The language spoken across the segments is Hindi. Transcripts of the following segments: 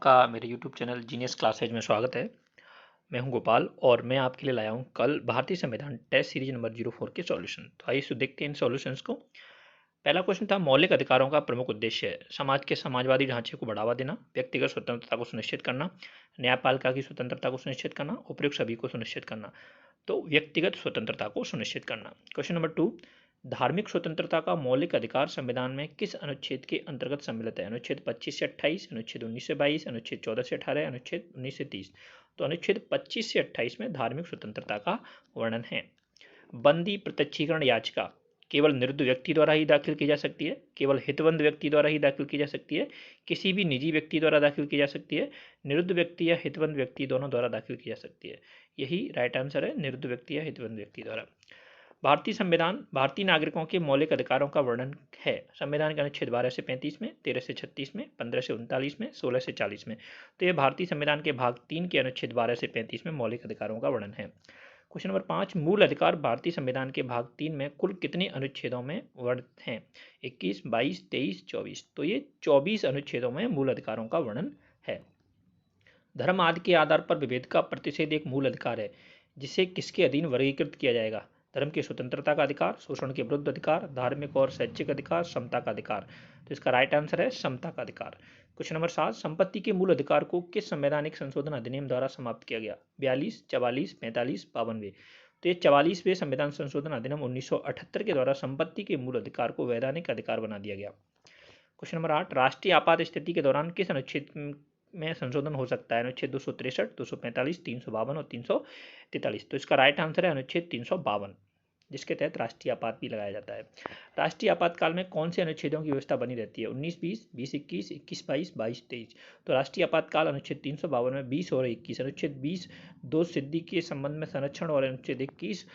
आपका मेरे YouTube चैनल जीनियस क्लासेज में स्वागत है। मैं हूं गोपाल और मैं आपके लिए लाया हूं कल भारतीय संविधान टेस्ट सीरीज नंबर 04 के सॉल्यूशन। तो आइए देखते हैं इन सॉल्यूशंस को। पहला क्वेश्चन था, मौलिक अधिकारों का प्रमुख उद्देश्य है समाज के समाजवादी ढांचे को बढ़ावा देना, व्यक्तिगत स्वतंत्रता को सुनिश्चित करना, न्यायपालिका की स्वतंत्रता को सुनिश्चित करना, उपयुक्त सभी को सुनिश्चित करना। तो व्यक्तिगत स्वतंत्रता को सुनिश्चित करना। क्वेश्चन नंबर 2, धार्मिक स्वतंत्रता का मौलिक अधिकार संविधान में किस अनुच्छेद के अंतर्गत सम्मिलित है? अनुच्छेद 25 से 28, अनुच्छेद 19 से 22, अनुच्छेद 14 से 18, अनुच्छेद 19 से 30। तो अनुच्छेद 25 से 28 में धार्मिक स्वतंत्रता का वर्णन है। बंदी प्रत्यक्षीकरण याचिका केवल निर्दोष व्यक्ति द्वारा ही दाखिल की जा सकती है, केवल हितवंत व्यक्ति द्वारा ही दाखिल की जा सकती है, किसी भी निजी व्यक्ति द्वारा दाखिल की जा सकती है, निर्दोष व्यक्ति या हितवंत व्यक्ति दोनों द्वारा दाखिल की जा सकती है। यही राइट आंसर है, निर्दोष व्यक्ति या हितवंत व्यक्ति द्वारा। भारतीय संविधान भारतीय नागरिकों के मौलिक अधिकारों का वर्णन है। संविधान के अनुच्छेद 12 से 35 में, 13 से 36 में, 15 से 39 में, 16 से 40 में। तो यह भारतीय संविधान के भाग 3 के अनुच्छेद 12 से 35 में मौलिक अधिकारों का वर्णन है। क्वेश्चन नंबर 5, मूल अधिकार भारतीय संविधान के भाग 3 में कुल कितने अनुच्छेदों में वर्णित हैं? 21, 22, 23, 24। तो ये 24 अनुच्छेदों में मूल अधिकारों का वर्णन है। धर्म आदि के आधार पर विभेद का प्रतिषेध एक मूल अधिकार है, जिसे किसके अधीन वर्गीकृत किया जाएगा? धर्म की स्वतंत्रता का अधिकार, शोषण के विरुद्ध अधिकार, धार्मिक और शैक्षिक अधिकार, समता का अधिकार। तो इसका राइट आंसर है समता का अधिकार। क्वेश्चन नंबर 7, संपत्ति के मूल अधिकार को किस संवैधानिक संशोधन अधिनियम द्वारा समाप्त किया गया? 42, 44, 45, 52। तो ये 44वें संविधान संशोधन अधिनियम 1978 के द्वारा संपत्ति के मूल अधिकार को वैधानिक अधिकार बना दिया गया। क्वेश्चन नंबर 8, राष्ट्रीय आपात स्थिति के दौरान किस अनुच्छेद में संशोधन हो सकता है? अनुच्छेद 263, 245, 352 और 343। तो इसका राइट आंसर है अनुच्छेद 352, जिसके तहत राष्ट्रीय आपात भी लगाया जाता है। राष्ट्रीय आपातकाल में कौन से अनुच्छेदों की व्यवस्था बनी रहती है? 19, 20, 20, 21, 21, 22, 22, 23। तो राष्ट्रीय आपातकाल अनुच्छेद 352 में 20 और 21, अनुच्छेद 20 दो सिद्धि के संबंध में संरक्षण और अनुच्छेद 21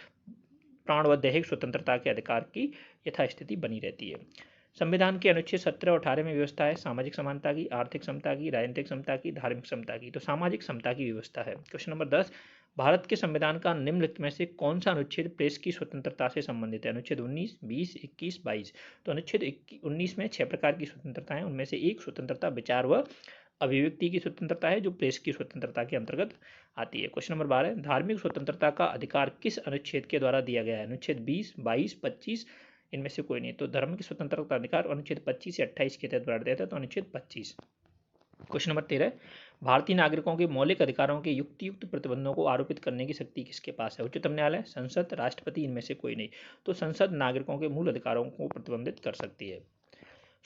प्राण व दैहिक स्वतंत्रता के अधिकार की यथास्थिति बनी रहती है। संविधान के अनुच्छेद 17 और 18 में व्यवस्था है सामाजिक समानता की, आर्थिक समता की, राजनीतिक समता की, धार्मिक समता की। तो सामाजिक समता की व्यवस्था है। क्वेश्चन नंबर 10, भारत के संविधान का निम्नलिखित में से कौन सा अनुच्छेद प्रेस की स्वतंत्रता से संबंधित है? अनुच्छेद 19, 20, 21, 22। तो अनुच्छेद 19 में 6 प्रकार की स्वतंत्रता है, उनमें से एक स्वतंत्रता विचार व अभिव्यक्ति की स्वतंत्रता है, जो प्रेस की स्वतंत्रता के अंतर्गत आती है। क्वेश्चन नंबर 12, धार्मिक स्वतंत्रता का अधिकार किस अनुच्छेद के द्वारा दिया गया है? अनुच्छेद 20, 22, 25, इनमें से कोई नहीं। तो धर्म की स्वतंत्रता का अधिकार अनुच्छेद 25 से 28 के तहत बढ़ देता है, तो अनुच्छेद 25। क्वेश्चन नंबर 13, भारतीय नागरिकों के मौलिक अधिकारों के युक्त प्रतिबंधों को आरोपित करने की शक्ति किसके पास है? उच्चतम न्यायालय, संसद, राष्ट्रपति, इनमें से कोई नहीं। तो संसद नागरिकों के मूल अधिकारों को प्रतिबंधित कर सकती है।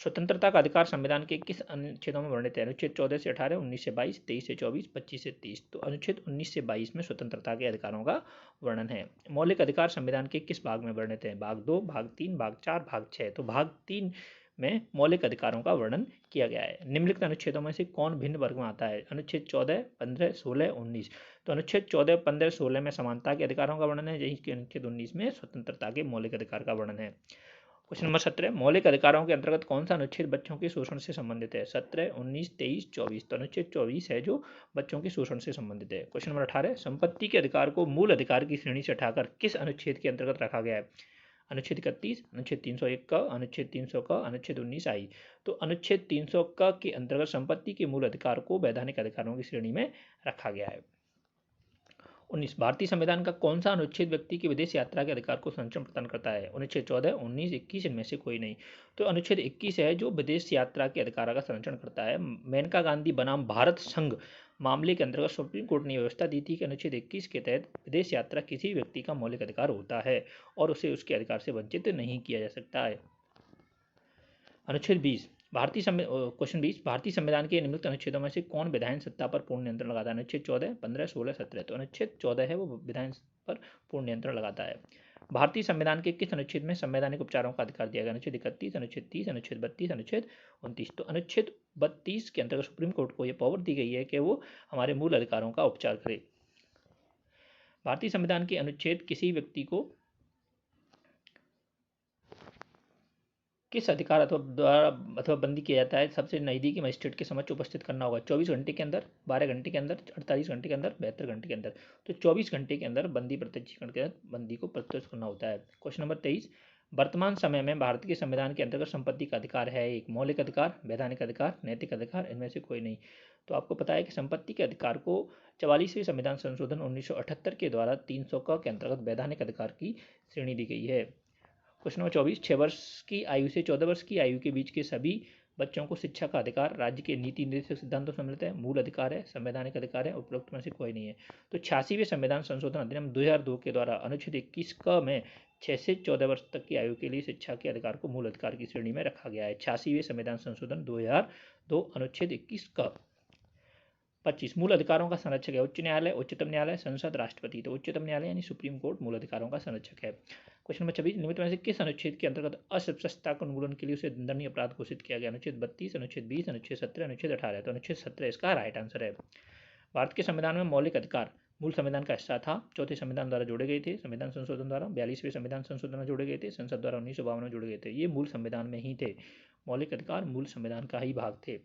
स्वतंत्रता का अधिकार संविधान के किस अनुच्छेदों में वर्णित है? अनुच्छेद 14 से 18, 19 से 22, 23 से 24, 25 से 30। तो अनुच्छेद 19 से 22 में स्वतंत्रता के अधिकारों का वर्णन है। मौलिक अधिकार संविधान के किस भाग में वर्णित है? भाग 2, भाग 3, भाग 4, भाग 6। तो भाग 3 में मौलिक अधिकारों का वर्णन किया गया है। निम्नलिखित अनुच्छेदों में से कौन भिन्न वर्ग में आता है? अनुच्छेद 14, 15, 16, 19। तो अनुच्छेद 14, 15, 16 में समानता के अधिकारों का वर्णन है, जबकि अनुच्छेद 19 में स्वतंत्रता के मौलिक अधिकार का वर्णन है। क्वेश्चन नंबर 17, मौलिक अधिकारों के अंतर्गत कौन सा अनुच्छेद बच्चों के शोषण से संबंधित है? 17, 19, 23, 24। तो अनुच्छेद 24 है जो बच्चों के शोषण से संबंधित है। क्वेश्चन नंबर 18, संपत्ति के अधिकार को मूल अधिकार की श्रेणी से हटाकर किस अनुच्छेद के अंतर्गत रखा गया है? अनुच्छेद 31, अनुच्छेद 301 का, अनुच्छेद 300 का, अनुच्छेद 19 आई। तो अनुच्छेद 300 का के अंतर्गत संपत्ति के मूल अधिकार को वैधानिक अधिकारों की श्रेणी में रखा गया है। 19, भारतीय संविधान का कौन सा अनुच्छेद व्यक्ति की विदेश यात्रा के अधिकार को संरक्षण प्रदान करता है? अनुच्छेद 14, 19, 21, इनमें से कोई नहीं। तो अनुच्छेद 21 है जो विदेश यात्रा के अधिकार का संरक्षण करता है। मेनका गांधी बनाम भारत संघ मामले के अंतर्गत सुप्रीम कोर्ट ने व्यवस्था दी थी कि अनुच्छेद 21 के तहत विदेश यात्रा किसी व्यक्ति का मौलिक अधिकार होता है और उसे उसके अधिकार से वंचित नहीं किया जा सकता है। अनुच्छेद 20, क्वेश्चन 20, भारतीय संविधान के निम्नलिखित अनुच्छेदों में से कौन विधायन सत्ता पर पूर्ण नियंत्रण लगाता है? अनुच्छेद 14, 15, 16, 17। तो अनुच्छेद 14 है वो विधायन पर पूर्ण नियंत्रण लगाता है। भारतीय संविधान के किस अनुच्छेद में संवैधानिक उपचारों का अधिकार दिया गया? अनुच्छेद 31, अनुच्छेद 30, अनुच्छेद 32, अनुच्छेद 29। तो अनुच्छेद 32 के अंतर्गत सुप्रीम कोर्ट को यह पावर दी गई है कि वो हमारे मूल अधिकारों का उपचार करे। भारतीय संविधान के अनुच्छेद किसी व्यक्ति को किस अधिकार अथवा बंदी किया जाता है? सबसे नजदीकी मजिस्ट्रेट के समक्ष उपस्थित करना होगा 24 घंटे के अंदर, 12 घंटे के अंदर, 48 घंटे के अंदर, 72 घंटे के अंदर। तो 24 घंटे के अंदर बंदी प्रत्यक्षीकरण के बंदी को प्रत्यक्ष करना होता है। क्वेश्चन नंबर 23, वर्तमान समय में भारत के संविधान के अंतर्गत संपत्ति का अधिकार है एक मौलिक अधिकार, वैधानिक अधिकार, नैतिक अधिकार, इनमें से कोई नहीं। तो आपको पता है कि संपत्ति के अधिकार को 44वें संविधान संशोधन 1978 के द्वारा 300 क के अंतर्गत वैधानिक अधिकार की श्रेणी दी गई है। क्वेश्चन नंबर 24, 6 वर्ष की आयु से 14 वर्ष की आयु के बीच के सभी बच्चों को शिक्षा का अधिकार राज्य के नीति निर्देशक सिद्धांतों से मिलता है, मूल अधिकार है, संवैधानिक अधिकार है, उपरोक्त में से कोई नहीं है। तो 86वें संविधान संशोधन अधिनियम 2002 के द्वारा अनुच्छेद 21 क में 6 से 14 वर्ष तक की आयु के लिए शिक्षा के अधिकार को मूल अधिकार की श्रेणी में रखा गया है। 86वें संविधान संशोधन 2002 अनुच्छेद 21 क। 25 मूल अधिकारों का संरक्षक है उच्च न्यायालय, उच्चतम न्यायालय, संसद, राष्ट्रपति। तो उच्चतम न्यायालय यानी सुप्रीम कोर्ट मूल अधिकारों का संरक्षक है। क्वेश्चन नंबर 26, निम्नलिखित में से किस अनुच्छेद के अंतर्गत अस्पृश्यता का उन्मूलन के लिए उसे दंडनीय अपराध घोषित किया गया? अनुच्छेद 32, अनुच्छेद 20, अनुच्छेद 17, अनुच्छेद 18। तो अनुच्छेद 17 इसका राइट आंसर है। भारत के संविधान में मौलिक अधिकार मूल संविधान का हिस्सा था, चौथे संविधान द्वारा जोड़े गए थे, संविधान संशोधन द्वारा 42वें संविधान संशोधन में जोड़े गए थे, संसद द्वारा 1952 में जोड़े गए थे। ये मूल संविधान में ही थे। मौलिक अधिकार मूल संविधान का ही भाग थे।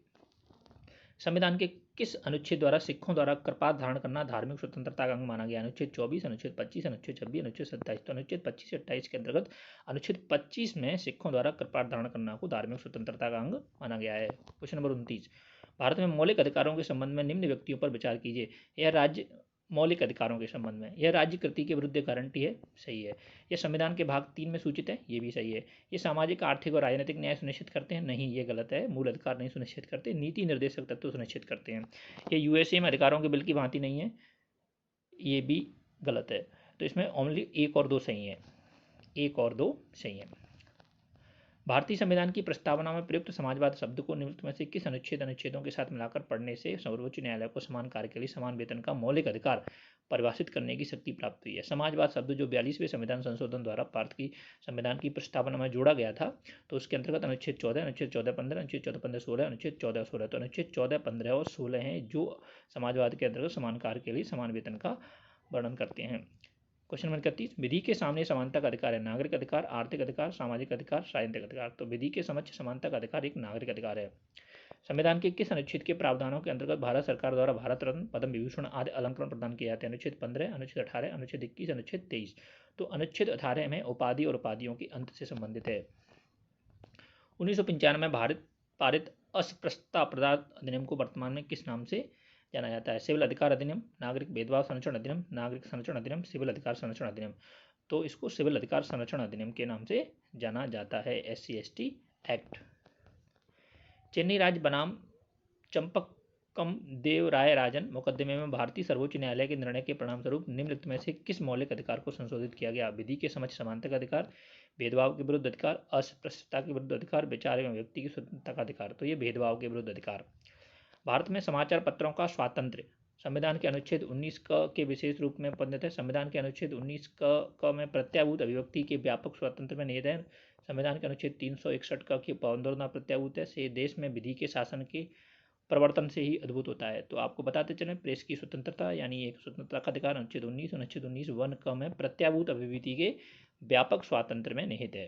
संविधान के किस अनुच्छेद द्वारा सिखों द्वारा कृपात धारण करना धार्मिक स्वतंत्रता का अंग माना गया? अनुच्छेद 24, अनुच्छेद 25, अनुच्छेद 26, अनुच्छेद 27। तो अनुच्छेद 25 से 28 के अंतर्गत अनुच्छेद 25 में सिखों द्वारा कृपात धारण करना को धार्मिक स्वतंत्रता का अंग माना गया है। क्वेश्चन नंबर 29, भारत में मौलिक अधिकारों के संबंध में निम्न व्यक्तियों पर विचार कीजिए। यह राज्य मौलिक अधिकारों के संबंध में यह राज्य कृति के विरुद्ध गारंटी है, सही है। यह संविधान के भाग 3 में सूचित है, ये भी सही है। ये सामाजिक, आर्थिक और राजनीतिक न्याय सुनिश्चित करते हैं, नहीं, ये गलत है। मूल अधिकार नहीं सुनिश्चित करते, नीति निर्देशक तत्व सुनिश्चित करते हैं। ये यूएसए में अधिकारों के बिल की भांति नहीं है, ये भी गलत है। तो इसमें ओनली 1 और 2 सही है, 1 और 2 सही है। भारतीय संविधान की प्रस्तावना में प्रयुक्त समाजवाद शब्द को निम्नलिखित में से किस अनुच्छेदों के साथ मिलाकर पढ़ने से सर्वोच्च न्यायालय को समान कार्य के लिए समान वेतन का मौलिक अधिकार परिभाषित करने की शक्ति प्राप्त हुई है? समाजवाद शब्द जो 42वें संविधान संशोधन द्वारा भारत की संविधान की प्रस्तावना में जोड़ा गया था, तो उसके अंतर्गत अनुच्छेद 14, अनुच्छेद 14-15, अनुच्छेद 14-15-16, अनुच्छेद 14-16। तो अनुच्छेद 14, 15 और 16 हैं जो समाजवाद के अंतर्गत समान कार्य के लिए समान वेतन का वर्णन करते हैं। क्वेश्चन नंबर 31, विधि के सामने समानता का अधिकार है नागरिक अधिकार, आर्थिक अधिकार, सामाजिक अधिकार, राजनीतिक अधिकार। तो विधि के समक्ष समानता का अधिकार एक नागरिक अधिकार है। संविधान के किस अनुच्छेद के प्रावधानों के अंतर्गत भारत सरकार द्वारा भारत रत्न, पद्म विभूषण आदि अलंकरण प्रदान किए जाते हैं? अनुच्छेद 15, अनुच्छेद 18, अनुच्छेद 21, अनुच्छेद 23। तो अनुच्छेद 18 में उपाधि और उपाधियों के अंत से संबंधित है। 1995 में भारत पारित अस्पृश्यता अपराध अधिनियम को वर्तमान में किस नाम से जाना जाता है? सिविल अधिकार अधिनियम, नागरिक भेदभाव संरक्षण अधिनियम, नागरिक संरक्षण अधिनियम, सिविल अधिकार संरक्षण अधिनियम। तो इसको सिविल अधिकार संरक्षण अधिनियम के नाम से जाना जाता है, SC/ST एक्ट। चेन्नई राज्य बनाम चंपकम देव राय राजन मुकदमे में भारतीय सर्वोच्च न्यायालय के निर्णय के परिणामस्वरूप निम्नलिखित में से किस मौलिक अधिकार को संशोधित किया गया? विधि के समक्ष समानता का अधिकार, भेदभाव के विरुद्ध अधिकार, अस्पृश्यता के विरुद्ध अधिकार, विचार एवं व्यक्ति की स्वतंत्रता का अधिकार। तो ये भेदभाव के विरुद्ध अधिकार। भारत में समाचार पत्रों का स्वातंत्र्य संविधान के अनुच्छेद 19 क के विशेष रूप में उपबंधित है। संविधान के अनुच्छेद 19 क में प्रत्याभूत अभिव्यक्ति के व्यापक स्वतंत्र में निहित है। संविधान के अनुच्छेद 361 क की पाबंदों प्रत्याभूत है। से देश में विधि के शासन के प्रवर्तन से ही अद्भुत होता है। तो आपको बताते चलें, प्रेस की स्वतंत्रता यानी एक स्वतंत्रता का अधिकार अनुच्छेद 19 1 क में प्रत्याभूत अभिव्यक्ति के व्यापक स्वातंत्र में निहित है।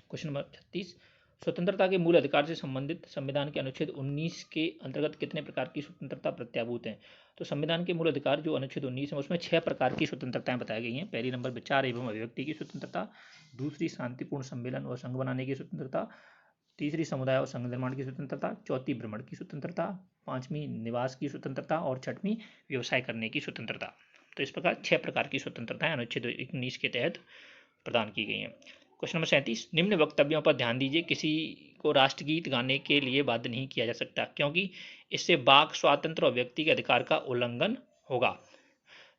क्वेश्चन नंबर 36, स्वतंत्रता के मूल अधिकार से संबंधित संविधान के अनुच्छेद 19 के अंतर्गत कितने प्रकार की स्वतंत्रता प्रत्याभूत हैं? तो संविधान के मूल अधिकार जो अनुच्छेद 19 है उसमें 6 प्रकार की स्वतंत्रताएं बताई गई हैं। पहली नंबर विचार एवं अभिव्यक्ति की स्वतंत्रता, दूसरी शांतिपूर्ण सम्मेलन और संघ बनाने की स्वतंत्रता, तीसरी समुदाय और संघ निर्माण की स्वतंत्रता, चौथी भ्रमण की स्वतंत्रता, पांचवी निवास की स्वतंत्रता और छठवीं व्यवसाय करने की स्वतंत्रता। तो इस प्रकार 6 प्रकार की स्वतंत्रताएं अनुच्छेद 19 के तहत प्रदान की गई हैं। क्वेश्चन नंबर 37, निम्न वक्तव्यों पर ध्यान दीजिए। किसी को राष्ट्रगीत गाने के लिए बाध्य नहीं किया जा सकता क्योंकि इससे वाक स्वातंत्र्य और व्यक्ति के अधिकार का उल्लंघन होगा।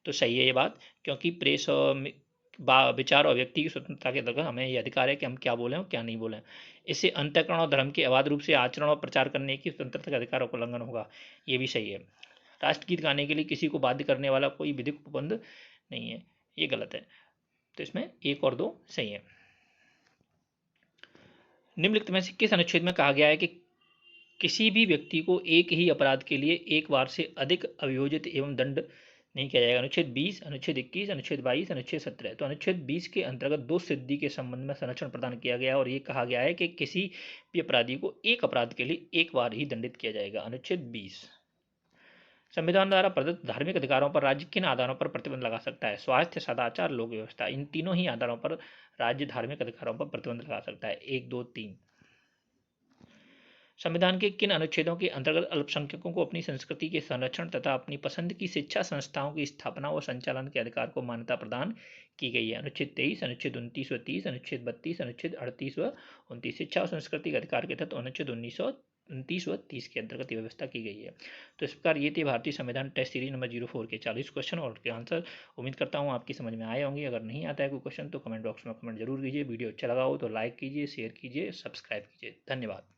तो सही है ये बात, क्योंकि प्रेस विचार और व्यक्ति की स्वतंत्रता के अंतर्गत हमें यह अधिकार है कि हम क्या बोलें और क्या नहीं बोलें। इससे अंतःकरण और धर्म के अबाध रूप से आचरण और प्रचार करने की स्वतंत्रता के अधिकार का उल्लंघन होगा, ये भी सही है। राष्ट्रगीत गाने के लिए किसी को बाध्य करने वाला कोई विधिक उपबंध नहीं है, ये गलत है। तो इसमें 1 और 2 सही है। निम्नलिखित में से किस अनुच्छेद में कहा गया है कि किसी भी व्यक्ति को एक ही अपराध के लिए एक बार से अधिक अभियोजित एवं दंड नहीं किया जाएगा? अनुच्छेद 20, अनुच्छेद 21, अनुच्छेद 22, अनुच्छेद 17। तो अनुच्छेद 20 के अंतर्गत 2 सिद्धि के संबंध में संरक्षण प्रदान किया गया और ये कहा गया है कि किसी भी अपराधी को एक अपराध के लिए एक बार ही दंडित किया जाएगा। अनुच्छेद 20। संविधान द्वारा प्रदत्त धार्मिक अधिकारों पर राज्य किन आधारों पर प्रतिबंध लगा सकता है? स्वास्थ्य, सदाचार, लोक व्यवस्था। इन तीनों ही आधारों पर राज्य धार्मिक अधिकारों पर प्रतिबंध लगा सकता है। 1, 2, 3। संविधान के किन अनुच्छेदों के अंतर्गत अल्पसंख्यकों को अपनी संस्कृति के संरक्षण तथा अपनी पसंद की शिक्षा संस्थाओं की स्थापना व संचालन के अधिकार को मान्यता प्रदान की गई है? अनुच्छेद 23, अनुच्छेद 29 व 30, अनुच्छेद 32, अनुच्छेद 38 व 29। शिक्षा और संस्कृति के अधिकार के तहत अनुच्छेद 1929 व 30 के अंतर्गत ये व्यवस्था की गई है। तो इस प्रकार ये थे भारतीय संविधान टेस्ट सीरीज नंबर 04 के 40 क्वेश्चन और के आंसर। उम्मीद करता हूँ आपकी समझ में आए होंगे। अगर नहीं आता है कोई क्वेश्चन तो कमेंट बॉक्स में कमेंट जरूर कीजिए। वीडियो अच्छा लगा हो तो लाइक कीजिए, शेयर कीजिए, सब्सक्राइब कीजिए। धन्यवाद।